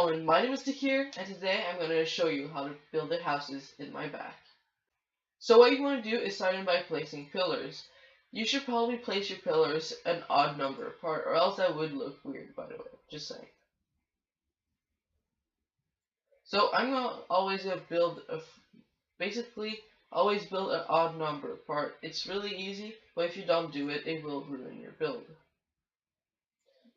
everyone, my name is Takir, and today I'm going to show you how to build the houses in my back. So what you want to do is start in by placing pillars. You should probably place your pillars an odd number apart, or else that would look weird, by the way, just saying. So I'm always going to build basically always build an odd number apart. It's really easy, but if you don't do it, it will ruin your build.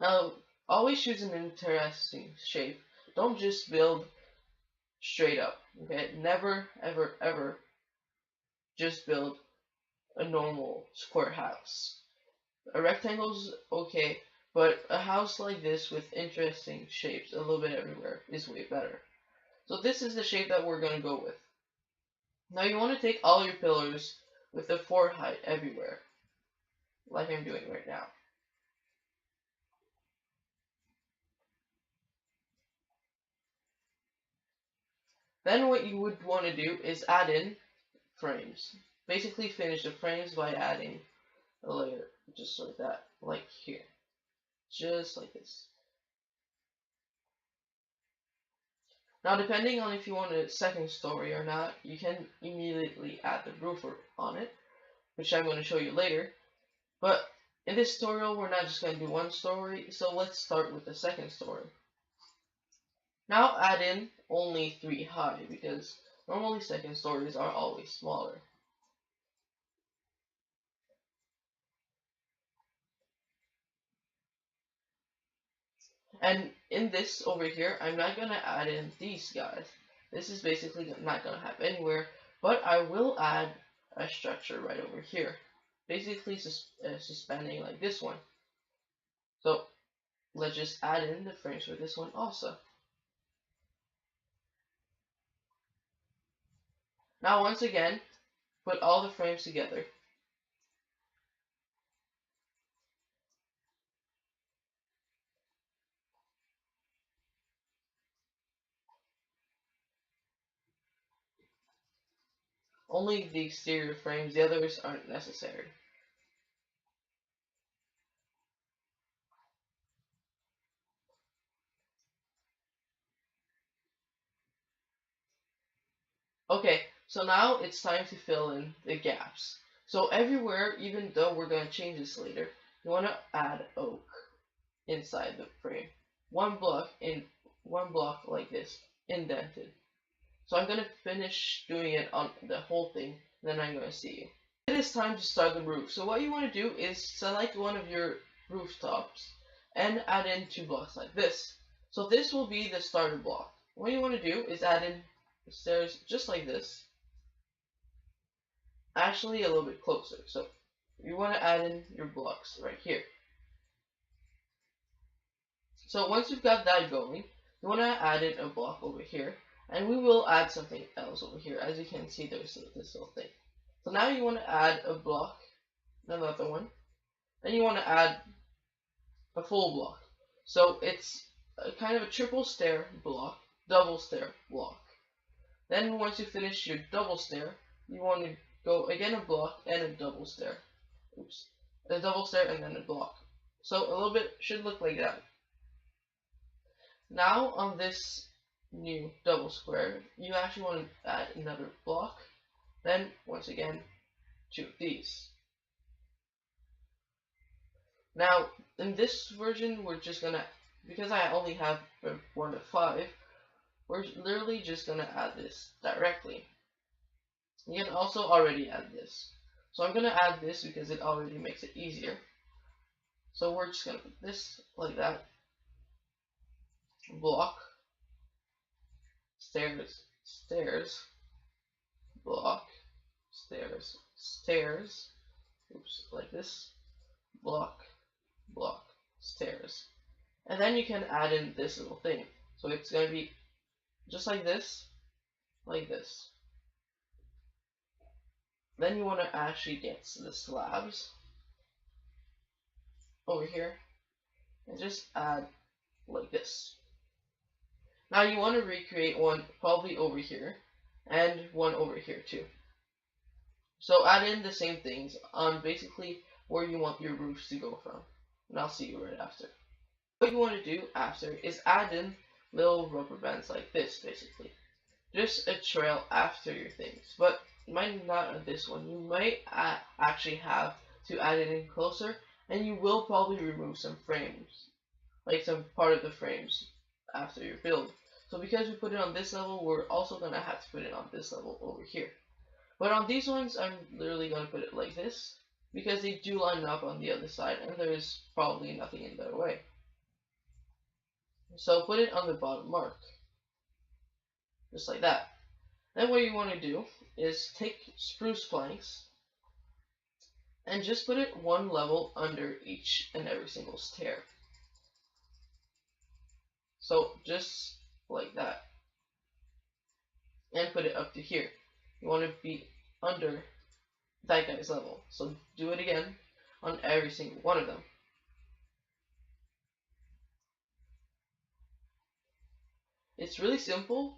Now, always choose an interesting shape. Don't just build straight up, okay? Never, ever, ever just build a normal square house. A rectangle's okay, but a house like this with interesting shapes a little bit everywhere is way better. So this is the shape that we're going to go with. Now you want to take all your pillars with the 4 height everywhere, like I'm doing right now. Then what you would want to do is add in frames. Basically finish the frames by adding a layer, just like that, like here. Just like this. Now depending on if you want a second story or not, you can immediately add the roof on it, which I'm going to show you later. But in this tutorial we're not just going to do one story, so let's start with the second story. Now add in only 3 high, because normally second stories are always smaller. And in this over here, I'm not going to add in these guys. This is basically not going to happen anywhere, but I will add a structure right over here. Basically suspending like this one. So let's just add in the frames for this one also. Now once again, put all the frames together. Only the exterior frames, the others aren't necessary. Okay, so now it's time to fill in the gaps. So everywhere, even though we're going to change this later, you want to add oak inside the frame. One block like this, indented. So I'm going to finish doing it on the whole thing, then I'm going to see you. It is time to start the roof. So what you want to do is select one of your rooftops and add in 2 blocks like this. So this will be the starter block. What you want to do is add in the stairs just like this. Actually a little bit closer. So you want to add in your blocks right here. So once you've got that going, you want to add in a block over here. And we will add something else over here. As you can see, there's this little thing. So now you want to add a block, another one. Then you want to add a full block. So it's a kind of a triple stair block, double stair block. Then once you finish your double stair, you want to go again a block and a double stair. Oops. A double stair and then a block. So a little bit should look like that. Now on this new double square, you actually want to add another block, then once again 2 of these. Now in this version we're just gonna, because I only have 1 of 5, we're literally just gonna add this directly. You can also already add this, so I'm gonna add this because it already makes it easier. So we're just gonna put this like that, block, stairs, stairs, block, stairs, stairs, oops, like this, block, block, stairs. And then you can add in this little thing. So it's going to be just like this, like this. Then you want to actually get the slabs over here and just add like this. Now you want to recreate one probably over here and one over here too. So add in the same things on basically where you want your roofs to go from. And I'll see you right after. What you want to do after is add in little rubber bands like this, basically. Just a trail after your things, but might not on this one. You might actually have to add it in closer, and you will probably remove some frames, like some part of the frames after your build. So because we put it on this level, we're also going to have to put it on this level over here. But on these ones, I'm literally going to put it like this, because they do line up on the other side, and there's probably nothing in their way. So put it on the bottom mark, just like that. Then what you want to do is take spruce planks and just put it one level under each and every single stair. So just like that. And put it up to here. You want to be under that guy's level. So do it again on every single one of them. It's really simple,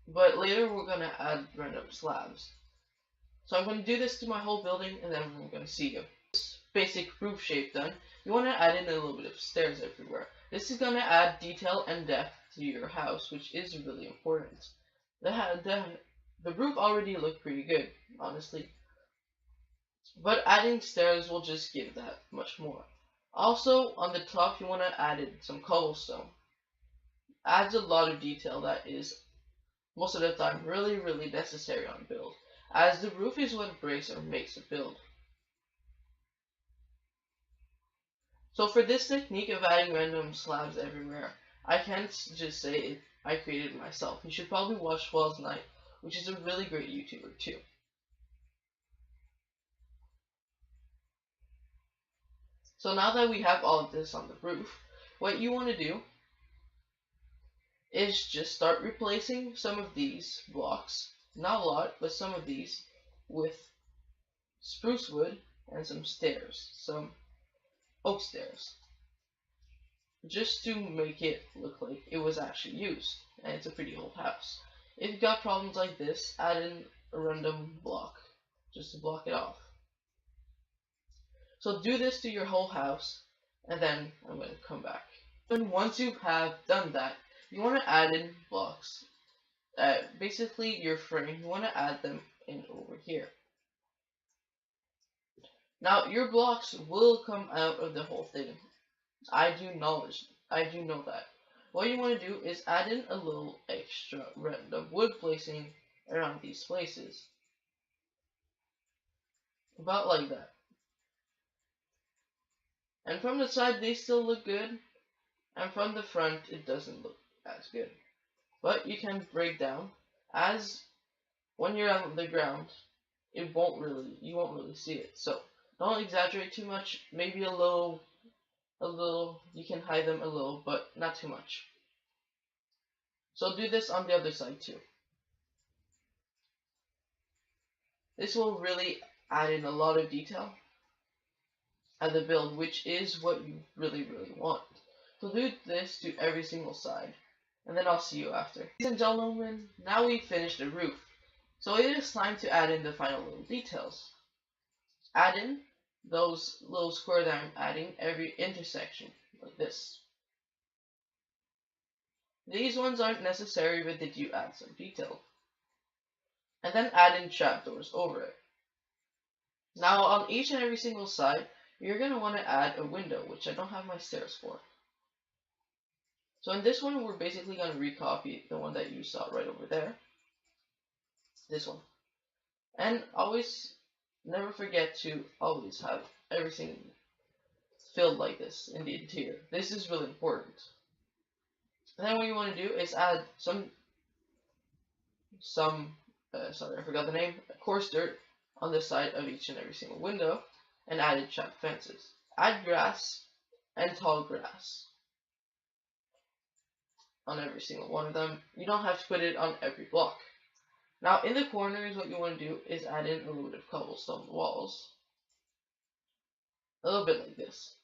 but later we're going to add random slabs. So I'm going to do this to my whole building, and then we're going to see you. This basic roof shape done, you want to add in a little bit of stairs everywhere. This is going to add detail and depth to your house, which is really important. The roof already looked pretty good, honestly, but adding stairs will just give that much more. Also, on the top, you want to add in some cobblestone. Adds a lot of detail that is most of the time really necessary on build, as the roof is what breaks or makes a build. So for this technique of adding random slabs everywhere, I can't just say I created it myself. You should probably watch Wells Knight, which is a really great YouTuber too. So now that we have all of this on the roof, what you want to do is just start replacing some of these blocks, not a lot, but some of these, with spruce wood and some stairs, some oak stairs, just to make it look like it was actually used, and it's a pretty old house. If you've got problems like this, add in a random block, just to block it off. So do this to your whole house, and then I'm going to come back. And once you have done that, you want to add in blocks. Basically your frame, you want to add them in over here. Now your blocks will come out of the whole thing. I do know that. What you want to do is add in a little extra random wood placing around these places. About like that. And from the side they still look good, and from the front it doesn't look as good. But you can break down, as when you're on the ground, you won't really see it. So don't exaggerate too much. Maybe a little, you can hide them a little, but not too much. So do this on the other side too. This will really add in a lot of detail at the build, which is what you really want. So do this to every single side, and then I'll see you after. Ladies and gentlemen, now we've finished the roof, so it is time to add in the final little details. Add in those little square that I'm adding every intersection, like this. These ones aren't necessary, but they do add some detail. And then add in trapdoors over it. Now on each and every single side, you're going to want to add a window, which I don't have my stairs for. So in this one, we're basically going to recopy the one that you saw right over there. This one. And always, never forget to always have everything filled like this in the interior. This is really important. And then what you want to do is add some sorry, I forgot the name, coarse dirt on the side of each and every single window, and added trap fences. Add grass and tall grass on every single one of them. You don't have to put it on every block. Now in the corners, what you want to do is add in a little bit of cobblestone walls. A little bit like this.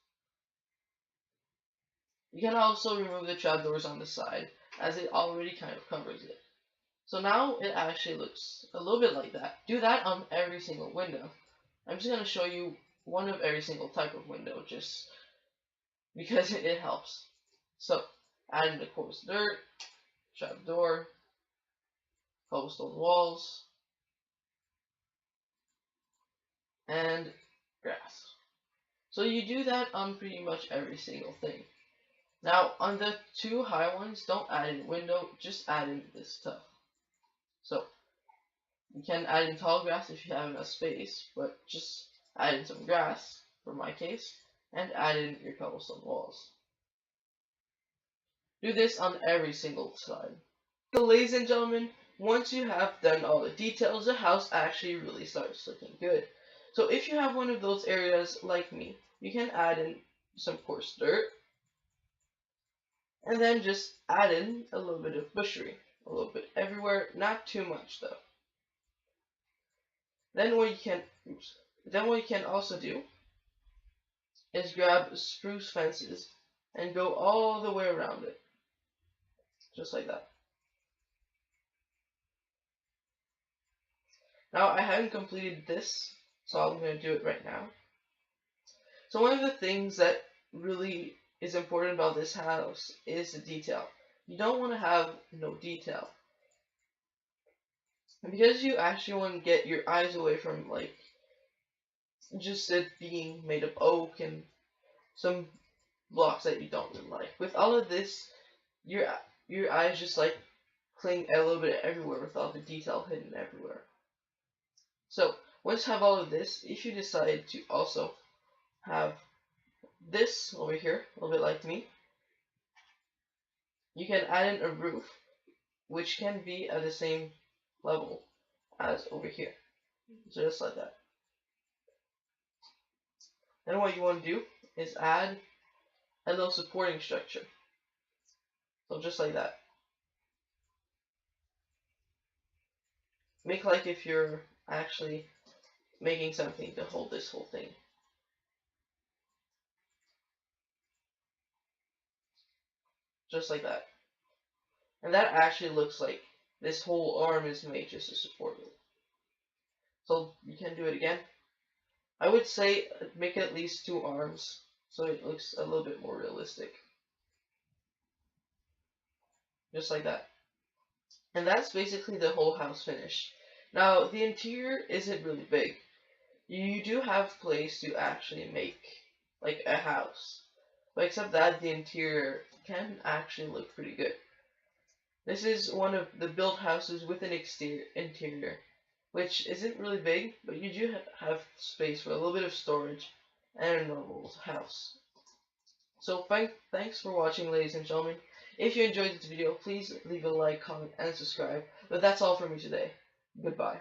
You can also remove the trapdoors on the side, as it already kind of covers it. So now it actually looks a little bit like that. Do that on every single window. I'm just going to show you one of every single type of window, just because it helps. So add in the coarse dirt, trap door, cobblestone walls, and grass. So you do that on pretty much every single thing. Now, on the two high ones, don't add in window, just add in this stuff. So, you can add in tall grass if you have enough space, but just add in some grass, for my case, and add in your cobblestone walls. Do this on every single side. So, ladies and gentlemen, once you have done all the details, the house actually really starts looking good. So, if you have one of those areas like me, you can add in some coarse dirt, and then just add in a little bit of bushery, a little bit everywhere, not too much though. Then what you can also do is grab spruce fences and go all the way around it, just like that. Now I haven't completed this, so I'm going to do it right now. So one of the things that really is important about this house is the detail. You don't want to have no detail, because you actually want to get your eyes away from like just it being made of oak and some blocks that you don't really like. With all of this, your eyes just like cling a little bit everywhere with all the detail hidden everywhere. So once you have all of this, if you decide to also have this over here, a little bit like me, you can add in a roof, which can be at the same level as over here. So just like that. Then what you want to do is add a little supporting structure. So just like that. Make like if you're actually making something to hold this whole thing. Just like that. And that actually looks like this whole arm is made just to support it. So you can do it again. I would say make at least 2 arms so it looks a little bit more realistic. Just like that. And that's basically the whole house finished. Now the interior isn't really big. You do have place to actually make like a house. But except that the interior can actually look pretty good. This is one of the built houses with an interior, which isn't really big, but you do have space for a little bit of storage and a normal house. So thanks for watching, ladies and gentlemen. If you enjoyed this video, please leave a like, comment, and subscribe. But that's all for me today. Goodbye.